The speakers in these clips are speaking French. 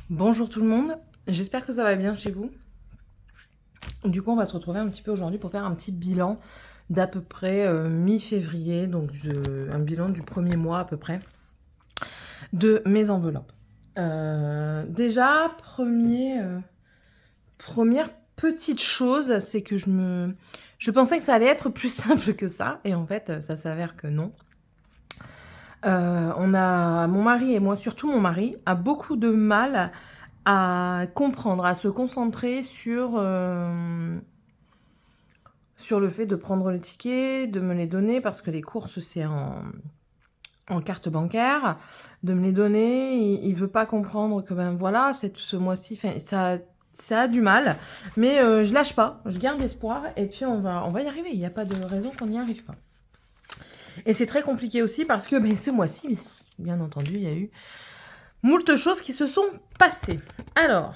Bonjour tout le monde, j'espère que ça va bien chez vous. Du coup, on va se retrouver un petit peu aujourd'hui pour faire un petit bilan d'à peu près mi-février, donc un bilan du premier mois à peu près de mes enveloppes. Déjà, première petite chose, c'est que je pensais que ça allait être plus simple que ça, et en fait, ça s'avère que non. Mon mari et moi, surtout mon mari, a beaucoup de mal à comprendre, à se concentrer sur le fait de prendre les tickets, de me les donner, parce que les courses, c'est en carte bancaire, de me les donner. Il veut pas comprendre que, ben voilà, ce mois-ci, ça a du mal. Mais je lâche pas, je garde espoir, et puis on va y arriver. Il n'y a pas de raison qu'on n'y arrive pas. Et c'est très compliqué aussi parce que ben, ce mois-ci, bien entendu, il y a eu moult choses qui se sont passées. Alors,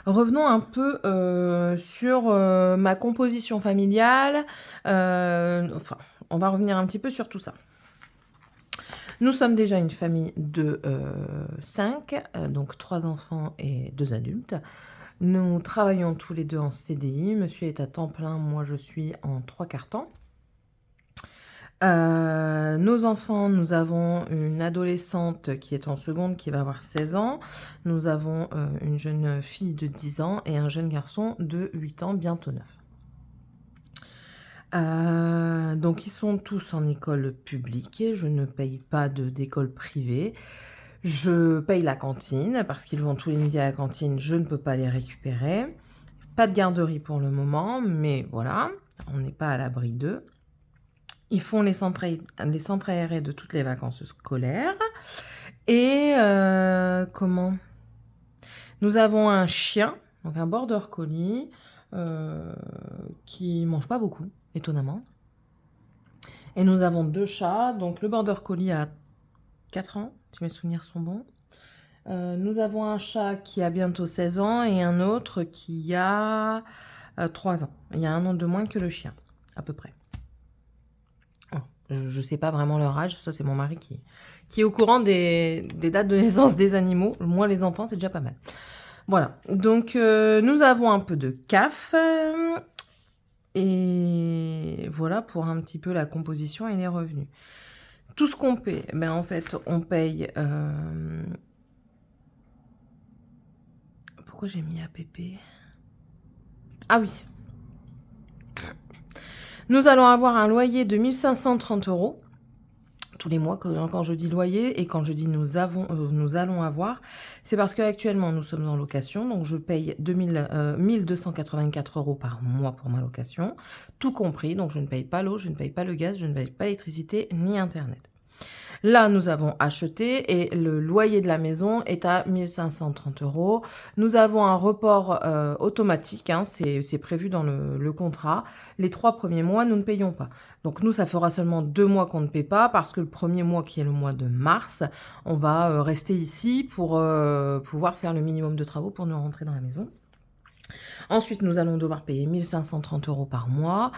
revenons un peu sur ma composition familiale. On va revenir un petit peu sur tout ça. Nous sommes déjà une famille de 5, donc 3 enfants et 2 adultes. Nous travaillons tous les deux en CDI. Monsieur est à temps plein, moi je suis en 3/4 temps. Nos enfants, nous avons une adolescente qui est en seconde, qui va avoir 16 ans. Nous avons une jeune fille de 10 ans et un jeune garçon de 8 ans, bientôt 9. Donc ils sont tous en école publique. Je ne paye pas d'école privée. Je paye la cantine parce qu'ils vont tous les midis à la cantine. Je ne peux pas les récupérer. Pas de garderie pour le moment, mais voilà, on n'est pas à l'abri d'eux. Ils font les centres aérés de toutes les vacances scolaires. Et nous avons un chien, donc un border collie, qui mange pas beaucoup, étonnamment. Et nous avons 2 chats. Donc le border collie a 4 ans, si mes souvenirs sont bons. Nous avons un chat qui a bientôt 16 ans et un autre qui a 3 ans. Il y a un an de moins que le chien, à peu près. Je ne sais pas vraiment leur âge, ça c'est mon mari qui est au courant des dates de naissance des animaux. Moi les enfants c'est déjà pas mal. Voilà, donc nous avons un peu de CAF. Et voilà pour un petit peu la composition et les revenus. Tout ce qu'on paie, ben en fait on paye... Pourquoi j'ai mis APP? Ah oui. Nous allons avoir un loyer de 1530 € tous les mois. Quand je dis loyer et quand je dis nous allons avoir, c'est parce qu'actuellement nous sommes en location, donc je paye 1284 € par mois pour ma location, tout compris, donc je ne paye pas l'eau, je ne paye pas le gaz, je ne paye pas l'électricité ni internet. Là, nous avons acheté et le loyer de la maison est à 1530 €. Nous avons un report automatique, hein, c'est prévu dans le contrat. Les 3 premiers mois, nous ne payons pas. Donc nous, ça fera seulement 2 mois qu'on ne paie pas parce que le premier mois, qui est le mois de mars, on va rester ici pour pouvoir faire le minimum de travaux pour nous rentrer dans la maison. Ensuite, nous allons devoir payer 1530 € par mois.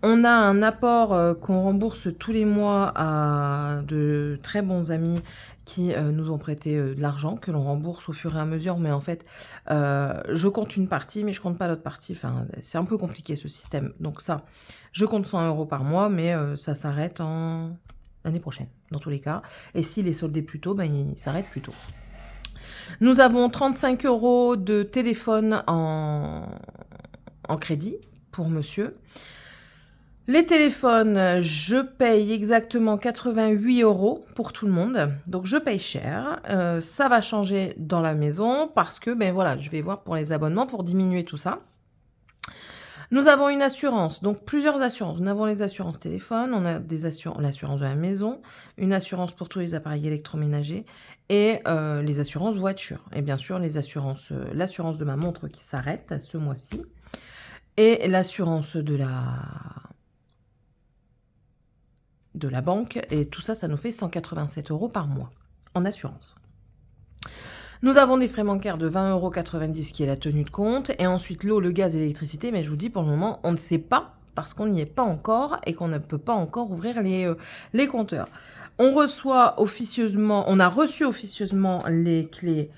On a un apport qu'on rembourse tous les mois à de très bons amis qui nous ont prêté de l'argent, que l'on rembourse au fur et à mesure. Mais en fait, je compte une partie, mais je compte pas l'autre partie. Enfin, c'est un peu compliqué ce système. Donc ça, je compte 100 € par mois, mais ça s'arrête l'année prochaine, dans tous les cas. Et s'il est soldé plus tôt, ben, il s'arrête plus tôt. Nous avons 35 € de téléphone en crédit pour monsieur. Les téléphones, je paye exactement 88 € pour tout le monde. Donc je paye cher. Ça va changer dans la maison parce que ben voilà, je vais voir pour les abonnements pour diminuer tout ça. Nous avons une assurance, donc plusieurs assurances. Nous avons les assurances téléphone, on a l'assurance de la maison, une assurance pour tous les appareils électroménagers et les assurances voitures. Et bien sûr, l'assurance de ma montre qui s'arrête ce mois-ci et l'assurance de la banque. Et tout ça, ça nous fait 187 € par mois en assurance. Nous avons des frais bancaires de 20,90 € qui est la tenue de compte. Et ensuite, l'eau, le gaz et l'électricité. Mais je vous dis, pour le moment, on ne sait pas parce qu'on n'y est pas encore et qu'on ne peut pas encore ouvrir les compteurs. On reçoit officieusement, on a reçu officieusement les clés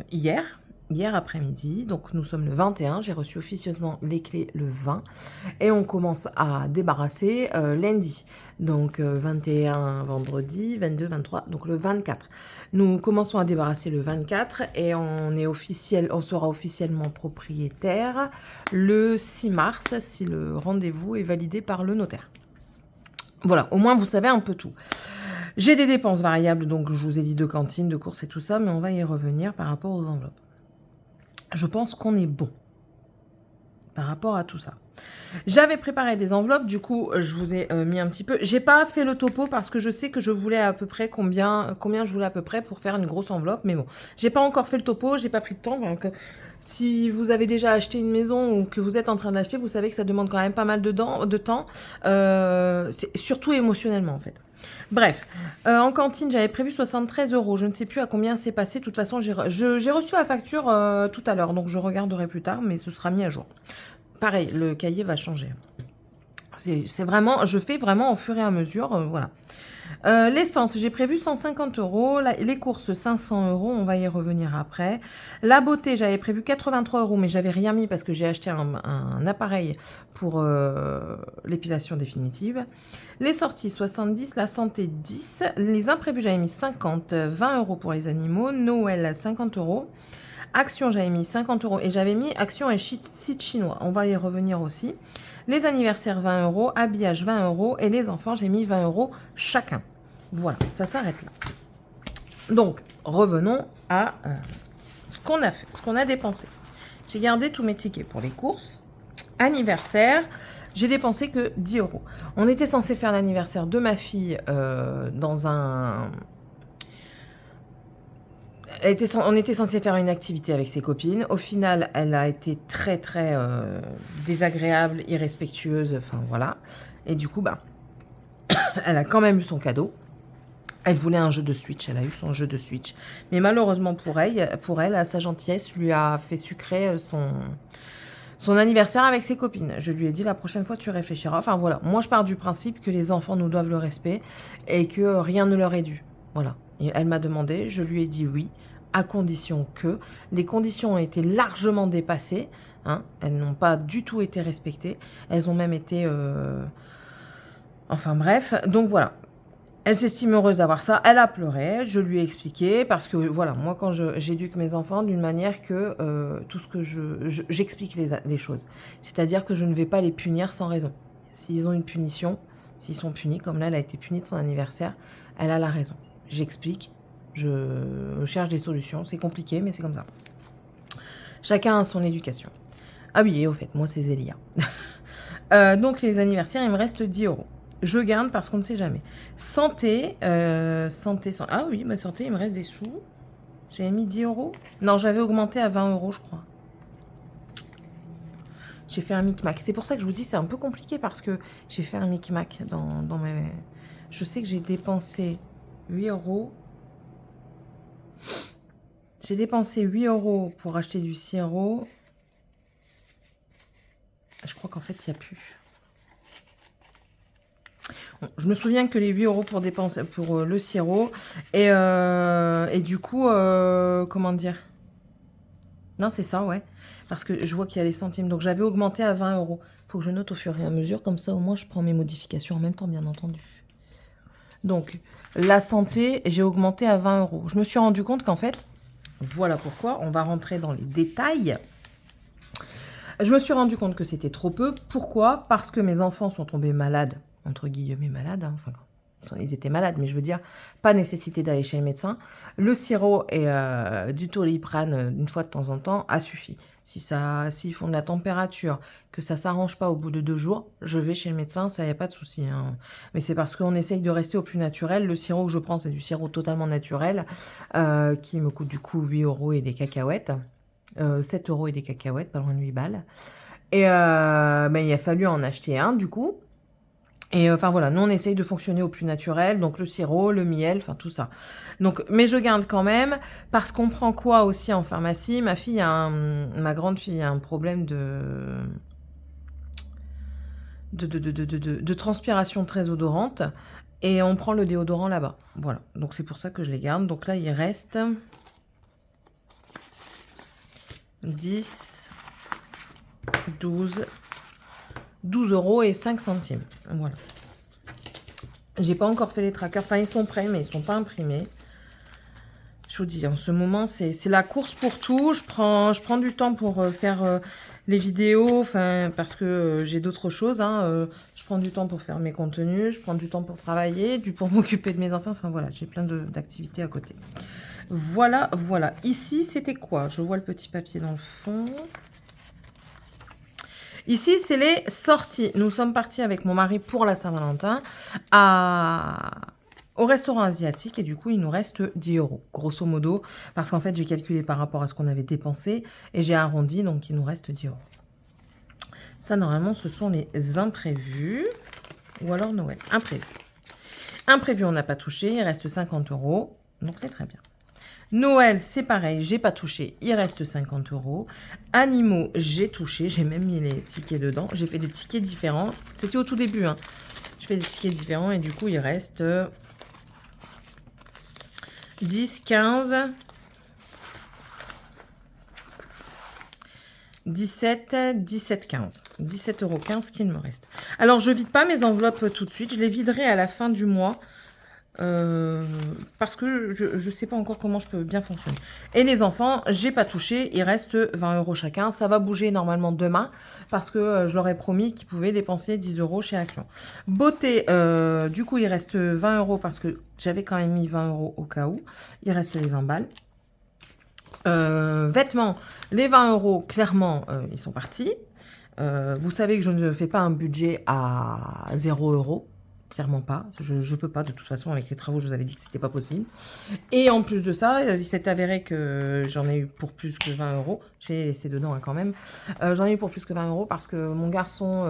hier après-midi, donc nous sommes le 21, j'ai reçu officieusement les clés le 20, et on commence à débarrasser lundi, donc 21 vendredi, 22, 23, donc le 24. Nous commençons à débarrasser le 24, et on sera officiellement propriétaire le 6 mars, si le rendez-vous est validé par le notaire. Voilà, au moins vous savez un peu tout. J'ai des dépenses variables, donc je vous ai dit de cantine, de courses et tout ça, mais on va y revenir par rapport aux enveloppes. Je pense qu'on est bon par rapport à tout ça. J'avais préparé des enveloppes, du coup, je vous ai mis un petit peu. J'ai pas fait le topo parce que je sais que je voulais à peu près combien je voulais à peu près pour faire une grosse enveloppe, mais bon, j'ai pas encore fait le topo, j'ai pas pris de temps. Donc, si vous avez déjà acheté une maison ou que vous êtes en train d'acheter, vous savez que ça demande quand même pas mal de temps, surtout émotionnellement en fait. Bref, en cantine, j'avais prévu 73 €. Je ne sais plus à combien c'est passé. De toute façon, j'ai reçu la facture tout à l'heure, donc je regarderai plus tard, mais ce sera mis à jour. Pareil, le cahier va changer. C'est vraiment, je fais vraiment au fur et à mesure, voilà. L'essence, j'ai prévu 150 €. Les courses, 500 €. On va y revenir après. La beauté, j'avais prévu 83 €, mais j'avais rien mis parce que j'ai acheté un appareil pour l'épilation définitive. Les sorties, 70. La santé, 10. Les imprévus, j'avais mis 50. 20 € pour les animaux. Noël, 50 €. Action, j'avais mis 50 € et j'avais mis Action et site chinois. On va y revenir aussi. Les anniversaires, 20 €. Habillage, 20 €. Et les enfants, j'ai mis 20 € chacun. Voilà, ça s'arrête là. Donc, revenons à ce qu'on a fait, ce qu'on a dépensé. J'ai gardé tous mes tickets pour les courses. Anniversaire, j'ai dépensé que 10 €. On était censé faire l'anniversaire de ma fille dans un... On était censé faire une activité avec ses copines. Au final, elle a été très très désagréable, irrespectueuse, enfin voilà. Et du coup, elle a quand même eu son cadeau. Elle voulait un jeu de Switch, elle a eu son jeu de Switch. Mais malheureusement pour elle, sa gentillesse lui a fait sucrer son anniversaire avec ses copines. Je lui ai dit, la prochaine fois, tu réfléchiras. Enfin voilà, moi je pars du principe que les enfants nous doivent le respect et que rien ne leur est dû. Voilà. Et elle m'a demandé, je lui ai dit oui, à condition que les conditions ont été largement dépassées. Hein, elles n'ont pas du tout été respectées. Elles ont même été... Enfin bref, donc voilà. Elle s'estime heureuse d'avoir ça. Elle a pleuré. Je lui ai expliqué parce que voilà, moi quand j'éduque mes enfants d'une manière que tout ce que j'explique les choses. C'est-à-dire que je ne vais pas les punir sans raison. S'ils ont une punition, s'ils sont punis, comme là elle a été punie de son anniversaire, elle a la raison. J'explique, je cherche des solutions. C'est compliqué, mais c'est comme ça. Chacun a son éducation. Ah oui, et au fait, moi c'est Zélia. Donc les anniversaires, il me reste 10 €. Je garde parce qu'on ne sait jamais. Santé, ah oui, ma santé, il me reste des sous. J'avais mis 10 €. Non, j'avais augmenté à 20 €, je crois. J'ai fait un micmac. C'est pour ça que je vous dis, c'est un peu compliqué parce que j'ai fait un micmac dans mes... Je sais que j'ai dépensé 8 €. J'ai dépensé 8 € pour acheter du sirop. Je crois qu'en fait, il n'y a plus. Je me souviens que les 8 € pour dépenser pour le sirop. Et du coup, comment dire? Non, c'est ça, ouais. Parce que je vois qu'il y a les centimes. Donc, j'avais augmenté à 20 €. Il faut que je note au fur et à mesure. Comme ça, au moins, je prends mes modifications en même temps, bien entendu. Donc, la santé, j'ai augmenté à 20 €. Je me suis rendu compte qu'en fait, voilà pourquoi. On va rentrer dans les détails. Je me suis rendu compte que c'était trop peu. Pourquoi? Parce que mes enfants sont tombés malades, entre guillemets malades, hein, enfin, ils étaient malades, mais je veux dire, pas nécessité d'aller chez le médecin. Le sirop et du Doliprane, une fois de temps en temps, a suffi. S'ils font de la température, que ça s'arrange pas au bout de 2 jours, je vais chez le médecin, ça y a pas de souci. Hein. Mais c'est parce qu'on essaye de rester au plus naturel. Le sirop que je prends, c'est du sirop totalement naturel, qui me coûte du coup 8 € et des cacahuètes. 7 € et des cacahuètes, pas loin de 8 balles. Et il a fallu en acheter un, du coup. Et enfin voilà, nous on essaye de fonctionner au plus naturel, donc le sirop, le miel, enfin tout ça. Donc, mais je garde quand même, parce qu'on prend quoi aussi en pharmacie? Ma grande fille a un problème de transpiration très odorante. Et on prend le déodorant là-bas. Voilà, donc c'est pour ça que je les garde. Donc là, il reste 10, 12 euros et 5 centimes. Voilà. J'ai pas encore fait les trackers. Enfin, ils sont prêts, mais ils sont pas imprimés. Je vous dis, en ce moment, c'est la course pour tout. Je prends du temps pour faire les vidéos, enfin, parce que j'ai d'autres choses. Hein, je prends du temps pour faire mes contenus, je prends du temps pour travailler, pour m'occuper de mes enfants. Enfin, voilà, j'ai plein d'activités à côté. Voilà, voilà. Ici, c'était quoi? Je vois le petit papier dans le fond. Ici, c'est les sorties. Nous sommes partis avec mon mari pour la Saint-Valentin au restaurant asiatique et du coup, il nous reste 10 euros, grosso modo, parce qu'en fait, j'ai calculé par rapport à ce qu'on avait dépensé et j'ai arrondi, donc il nous reste 10 euros. Ça, normalement, ce sont les imprévus ou alors Noël. Imprévu. Imprévu, on n'a pas touché, il reste 50 euros, donc c'est très bien. Noël, c'est pareil, j'ai pas touché, il reste 50 euros. Animaux, j'ai touché, j'ai même mis les tickets dedans. J'ai fait des tickets différents. C'était au tout début, hein. Je fais des tickets différents et du coup, il reste 10, 15, 17, 17, 15. 17,15 euros qu'il me reste. Alors, je vide pas mes enveloppes tout de suite. Je les viderai à la fin du mois. Parce que je ne sais pas encore comment je peux bien fonctionner. Et les enfants, j'ai pas touché, il reste 20 euros chacun. Ça va bouger normalement demain parce que je leur ai promis qu'ils pouvaient dépenser 10 euros chez Action. Beauté, du coup, il reste 20 euros parce que j'avais quand même mis 20 euros au cas où. Il reste les 20 balles. Vêtements, les 20 euros, clairement, ils sont partis. Vous savez que je ne fais pas un budget à 0 euros. Clairement pas. Je peux pas. De toute façon, avec les travaux, je vous avais dit que c'était pas possible. Et en plus de ça, il s'est avéré que j'en ai eu pour plus que 20 euros. J'ai laissé dedans hein, quand même. J'en ai eu pour plus que 20 euros parce que mon garçon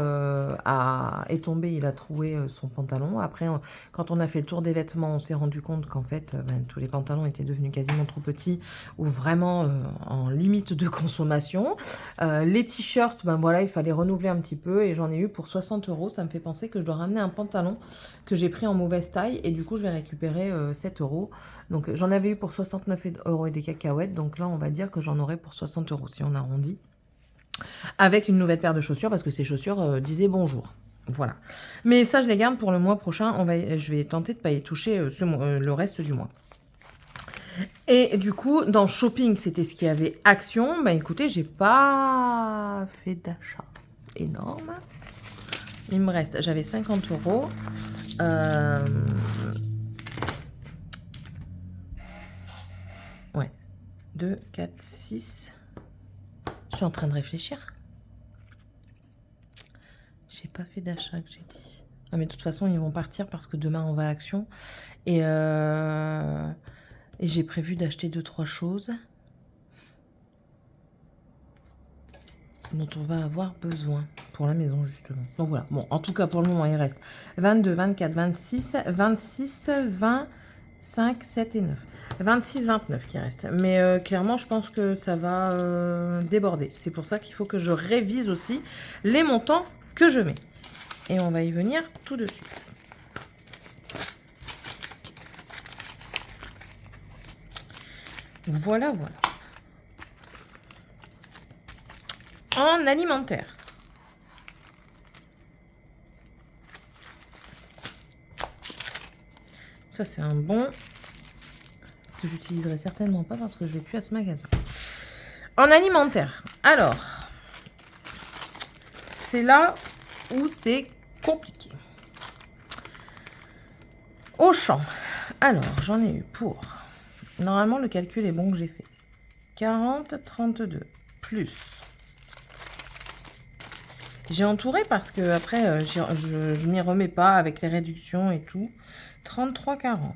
est tombé, il a troué son pantalon. Après, quand on a fait le tour des vêtements, on s'est rendu compte qu'en fait, tous les pantalons étaient devenus quasiment trop petits ou vraiment en limite de consommation. Les t-shirts, voilà, il fallait renouveler un petit peu et j'en ai eu pour 60 euros. Ça me fait penser que je dois ramener un pantalon que j'ai pris en mauvaise taille et du coup, je vais récupérer 7 euros. Donc, j'en avais eu pour 69 euros et des cacahuètes. Donc là, on va dire que j'en aurai pour 60 euros si on arrondit. Avec une nouvelle paire de chaussures parce que ces chaussures disaient bonjour. Voilà. Mais ça, je les garde pour le mois prochain. Je vais tenter de ne pas y toucher le reste du mois. Et du coup, dans shopping, c'était ce qu'il y avait Action. Bah écoutez, j'ai pas fait d'achat énorme. Il me reste, j'avais 50 euros. Ouais. 2, 4, 6. Je suis en train de réfléchir. J'ai pas fait d'achat que j'ai dit. Ah, mais de toute façon, ils vont partir parce que demain, on va à Action. Et j'ai prévu d'acheter 2-3 choses dont on va avoir besoin pour la maison, justement. Donc voilà. Bon, en tout cas, pour le moment, il reste 22, 24, 26, 26, 20, 5, 7 et 9. 26, 29 qui reste. Mais clairement, je pense que ça va déborder. C'est pour ça qu'il faut que je révise aussi les montants que je mets. Et on va y venir tout de suite. Voilà, voilà. En alimentaire. Ça, c'est un bon que j'utiliserai certainement pas parce que je vais plus à ce magasin. En alimentaire. Alors, c'est là où c'est compliqué. Auchan. Alors, j'en ai eu pour... Normalement, le calcul est bon que j'ai fait. 40, 32, plus... J'ai entouré parce que après, je m'y remets pas avec les réductions et tout. 33,40.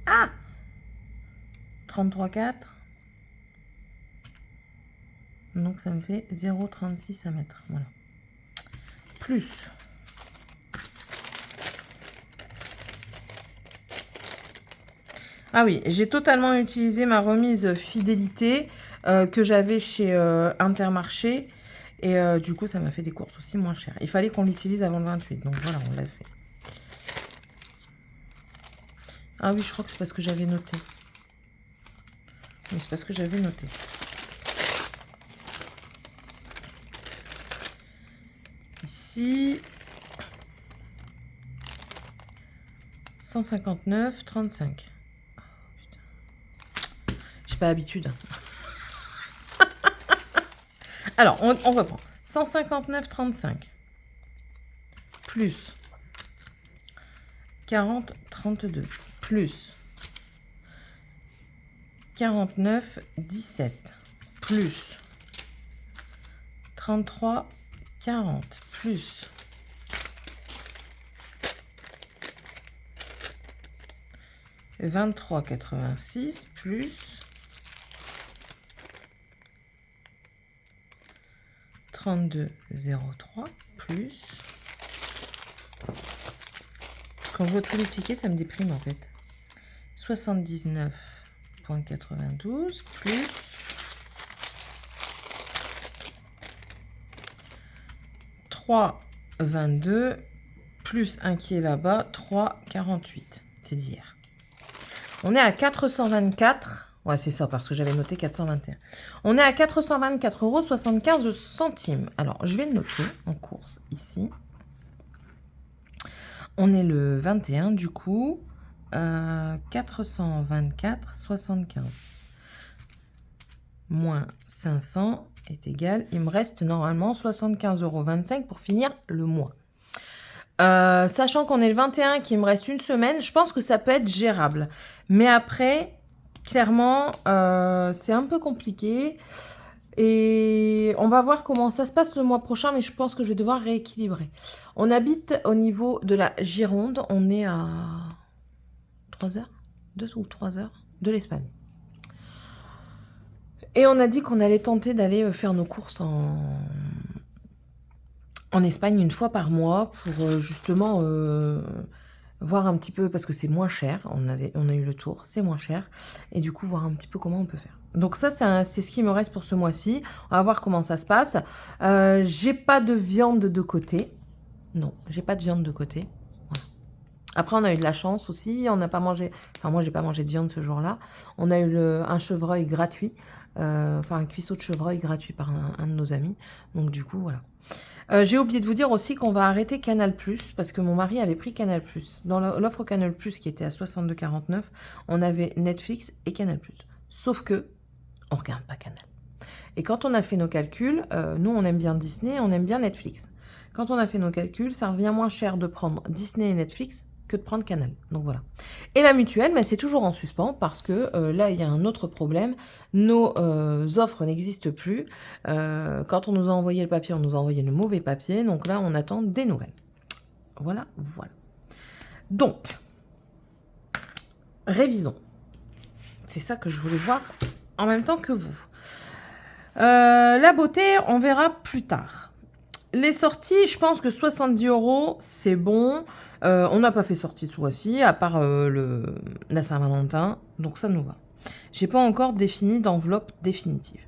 Ah 33,4. Donc ça me fait 0,36 à mettre. Voilà. Plus. Ah oui, j'ai totalement utilisé ma remise fidélité que j'avais chez Intermarché. Et du coup, ça m'a fait des courses aussi moins chères. Il fallait qu'on l'utilise avant le 28. Donc voilà, on l'a fait. Ah oui, je crois que c'est parce que j'avais noté. Oui, c'est parce que j'avais noté. Ici, 159,35. Oh, j'ai pas l'habitude. Alors, on reprend. 159,35 plus 40,32 plus 49,17 plus 33,40 plus 23,86 plus 32,03 plus... Quand je vois tous les tickets, ça me déprime en fait. 79,92 plus 3,22 plus un qui est là-bas, 3,48. C'est d'hier. On est à 424. Ouais, c'est ça, parce que j'avais noté 421. On est à 424,75 €. Alors, je vais le noter en course ici. On est le 21, du coup. 424,75. Moins 500 est égal. Il me reste normalement 75,25 € pour finir le mois. Sachant qu'on est le 21, qu'il me reste une semaine, je pense que ça peut être gérable. Mais après, clairement, c'est un peu compliqué. Et on va voir comment ça se passe le mois prochain, mais je pense que je vais devoir rééquilibrer. On habite au niveau de la Gironde. On est à 3 heures, 2 ou 3 heures de l'Espagne. Et on a dit qu'on allait tenter d'aller faire nos courses en Espagne une fois par mois pour justement voir un petit peu, parce que c'est moins cher, on a eu le tour, c'est moins cher, et du coup voir un petit peu comment on peut faire. Donc ça, c'est ce qui me reste pour ce mois-ci. On va voir comment ça se passe. J'ai pas de viande de côté. Non, j'ai pas de viande de côté. Voilà. Après, on a eu de la chance aussi. On n'a pas mangé... Enfin, moi, j'ai pas mangé de viande ce jour-là. On a eu un chevreuil gratuit. Enfin, un cuisseau de chevreuil gratuit par un de nos amis. Donc, du coup, voilà. J'ai oublié de vous dire aussi qu'on va arrêter Canal+, parce que mon mari avait pris Canal+. Dans l'offre Canal+, qui était à 62,49, on avait Netflix et Canal+. Sauf que on ne regarde pas Canal. Et quand on a fait nos calculs, nous, on aime bien Disney, on aime bien Netflix. Quand on a fait nos calculs, ça revient moins cher de prendre Disney et Netflix que de prendre Canal. Donc voilà. Et la mutuelle, mais c'est toujours en suspens parce que là, il y a un autre problème. Nos offres n'existent plus. Quand on nous a envoyé le papier, on nous a envoyé le mauvais papier. Donc là, on attend des nouvelles. Voilà, voilà. Donc, révisons. C'est ça que je voulais voir en même temps que vous. La beauté, on verra plus tard. Les sorties, je pense que 70 €, c'est bon. On n'a pas fait sortie ce mois-ci, à part la Saint-Valentin. Donc ça nous va. J'ai pas encore défini d'enveloppe définitive.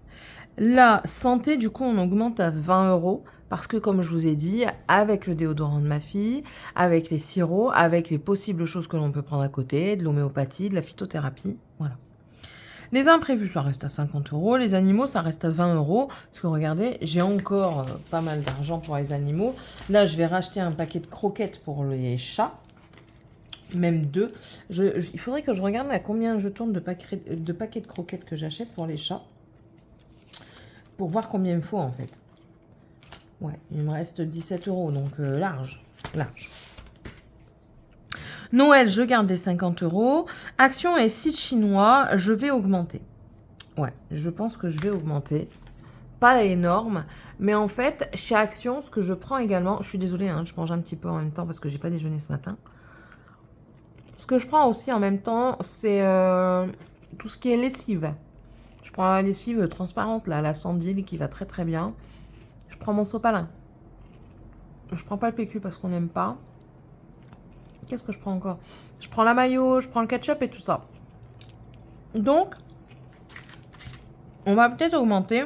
La santé, du coup, on augmente à 20 €. Parce que, comme je vous ai dit, avec le déodorant de ma fille, avec les sirops, avec les possibles choses que l'on peut prendre à côté, de l'homéopathie, de la phytothérapie, voilà. Les imprévus, ça reste à 50 €. Les animaux, ça reste à 20 €. Parce que regardez, j'ai encore pas mal d'argent pour les animaux. Là, je vais racheter un paquet de croquettes pour les chats. Même 2. Il faudrait que je regarde à combien je tourne de paquets de croquettes que j'achète pour les chats. Pour voir combien il me faut en fait. Ouais, il me reste 17 €. Donc large. Large. Noël, je garde les 50 €. Action et site chinois, je vais augmenter. Ouais, je pense que je vais augmenter. Pas énorme, mais en fait, chez Action, ce que je prends également... Je suis désolée, hein, je mange un petit peu en même temps parce que j'ai pas déjeuné ce matin. Ce que je prends aussi en même temps, c'est tout ce qui est lessive. Je prends la lessive transparente, là, la Sandil, qui va très très bien. Je prends mon sopalin. Je prends pas le PQ parce qu'on n'aime pas. Qu'est-ce que je prends encore? Je prends la mayo, je prends le ketchup et tout ça. Donc, on va peut-être augmenter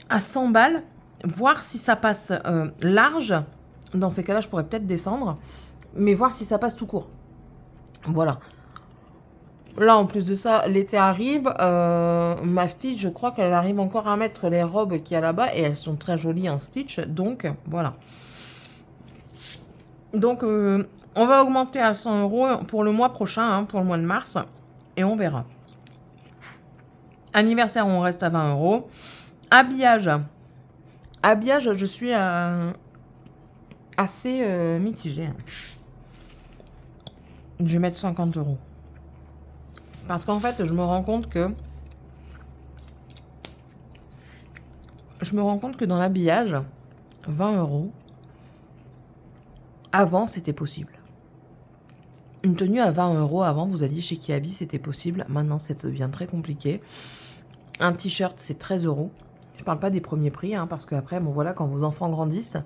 à 100 balles, voir si ça passe large. Dans ces cas-là, je pourrais peut-être descendre, mais voir si ça passe tout court. Voilà. Là, en plus de ça, l'été arrive. Ma fille, je crois qu'elle arrive encore à mettre les robes qu'il y a là-bas et elles sont très jolies en stitch. Donc, voilà. Donc, on va augmenter à 100 € pour le mois prochain, hein, pour le mois de mars. Et on verra. Anniversaire, on reste à 20 €. Habillage. Habillage, je suis assez mitigée. Je vais mettre 50 €. Parce qu'en fait, je me rends compte que dans l'habillage, 20 €, avant, c'était possible. Une tenue à 20 € avant, vous alliez chez Kiabi, c'était possible. Maintenant, ça devient très compliqué. Un t-shirt, c'est 13 €. Je parle pas des premiers prix, hein, parce qu'après, bon voilà, quand vos enfants grandissent,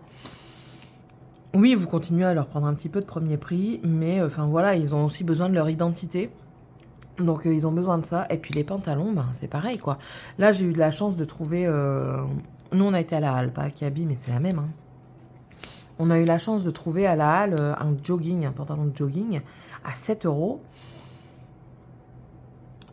oui, vous continuez à leur prendre un petit peu de premier prix, mais enfin voilà, ils ont aussi besoin de leur identité. Donc ils ont besoin de ça. Et puis les pantalons, ben, c'est pareil quoi. Là, j'ai eu de la chance de trouver... Nous, on a été à la Halle, pas à Kiabi, mais c'est la même. Hein. On a eu la chance de trouver à la Halle un pantalon de jogging à 7 €.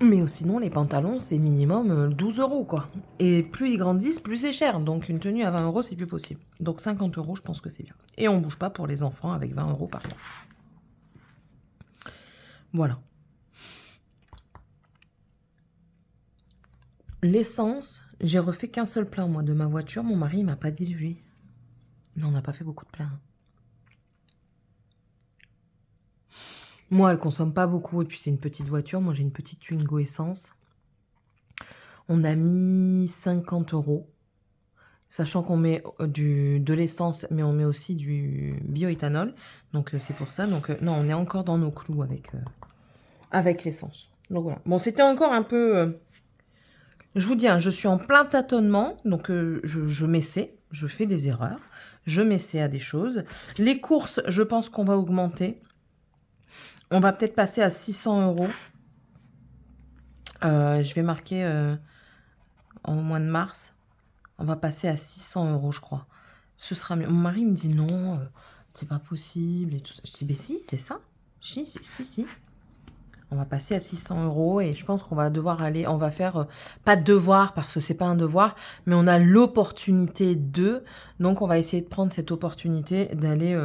Mais sinon, les pantalons, c'est minimum 12 € quoi. Et plus ils grandissent, plus c'est cher. Donc une tenue à 20 €, c'est plus possible. Donc 50 €, je pense que c'est bien. Et on bouge pas pour les enfants avec 20 € par mois. Voilà. L'essence, j'ai refait qu'un seul plein, moi, de ma voiture. Mon mari, il m'a pas dit, lui. Non, on n'a pas fait beaucoup de plein. Moi, elle consomme pas beaucoup. Et puis, c'est une petite voiture. Moi, j'ai une petite Twingo essence. On a mis 50 €. Sachant qu'on met de l'essence, mais on met aussi du bioéthanol. Donc, c'est pour ça. Donc, non, on est encore dans nos clous avec l'essence. Donc, voilà. Bon, c'était encore un peu... je vous dis, hein, je suis en plein tâtonnement. Donc, je m'essaie. Je fais des erreurs. Je m'essaie à des choses. Les courses, je pense qu'on va augmenter. On va peut-être passer à 600 €. Je vais marquer au mois de mars. On va passer à 600 €, je crois. Ce sera mieux. Mon mari me dit non, c'est pas possible et tout ça. Je dis, mais si, c'est ça. Si. On va passer à 600 € et je pense qu'on va devoir aller, on va faire, pas de devoir parce que c'est pas un devoir, mais on a l'opportunité de, donc on va essayer de prendre cette opportunité d'aller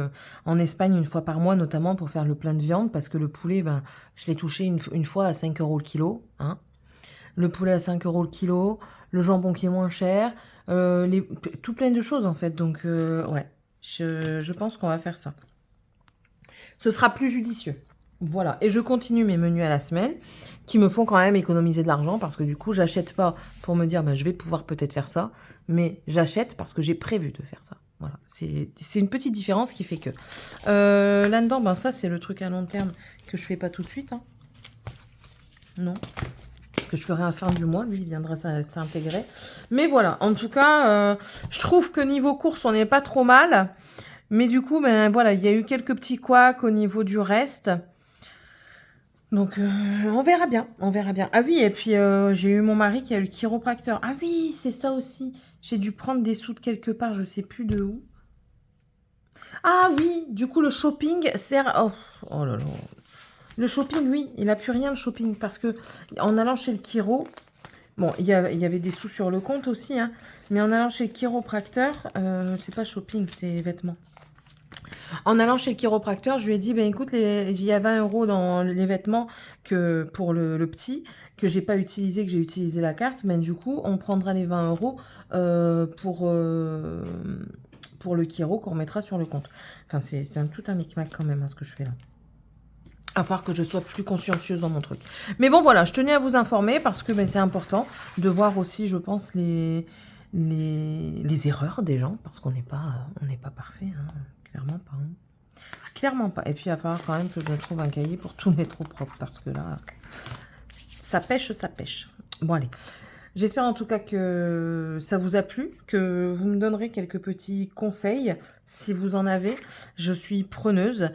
en Espagne une fois par mois, notamment pour faire le plein de viande, parce que le poulet, ben, je l'ai touché une fois à 5 € le kilo, hein. Le poulet à 5 € le kilo, le jambon qui est moins cher, tout plein de choses en fait, donc ouais, je pense qu'on va faire ça. Ce sera plus judicieux. Voilà, et je continue mes menus à la semaine qui me font quand même économiser de l'argent parce que du coup, j'achète pas pour me dire bah, je vais pouvoir peut-être faire ça, mais j'achète parce que j'ai prévu de faire ça. Voilà, c'est une petite différence qui fait que. Là-dedans, ben, ça, c'est le truc à long terme que je fais pas tout de suite. Hein. Non. Que je ferai à la fin du mois, lui, il viendra s'intégrer. Mais voilà, en tout cas, je trouve que niveau course, on n'est pas trop mal. Mais du coup, ben voilà, il y a eu quelques petits couacs au niveau du reste. Donc, on verra bien, on verra bien. Ah oui, et puis j'ai eu mon mari qui a eu le chiropracteur. Ah oui, c'est ça aussi. J'ai dû prendre des sous de quelque part, je sais plus de où. Ah oui, du coup, le shopping sert... Oh là là. Le shopping, oui, il n'a plus rien, le shopping, parce que en allant chez le chiro... Bon, il y avait des sous sur le compte aussi, hein, mais en allant chez le chiropracteur, c'est pas shopping, c'est vêtements. En allant chez le chiropracteur, je lui ai dit, ben écoute, il y a 20 € dans les vêtements que pour le petit, que j'ai pas utilisé, que j'ai utilisé la carte, mais du coup, on prendra les 20 € pour le chiro qu'on remettra sur le compte. Enfin, c'est tout un micmac quand même, hein, ce que je fais là. À falloir que je sois plus consciencieuse dans mon truc. Mais bon, voilà, je tenais à vous informer parce que ben, c'est important de voir aussi, je pense, les erreurs des gens, parce qu'on n'est pas parfait, hein, clairement pas. Hein. Clairement pas. Et puis, il va falloir quand même que je me trouve un cahier pour tout mettre au propre, parce que là, ça pêche, ça pêche. Bon, allez. J'espère en tout cas que ça vous a plu, que vous me donnerez quelques petits conseils si vous en avez. Je suis preneuse.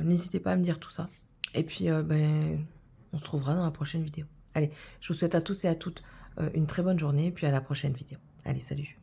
N'hésitez pas à me dire tout ça. Et puis, ben, on se trouvera dans la prochaine vidéo. Allez, je vous souhaite à tous et à toutes une très bonne journée et puis à la prochaine vidéo. Allez, salut.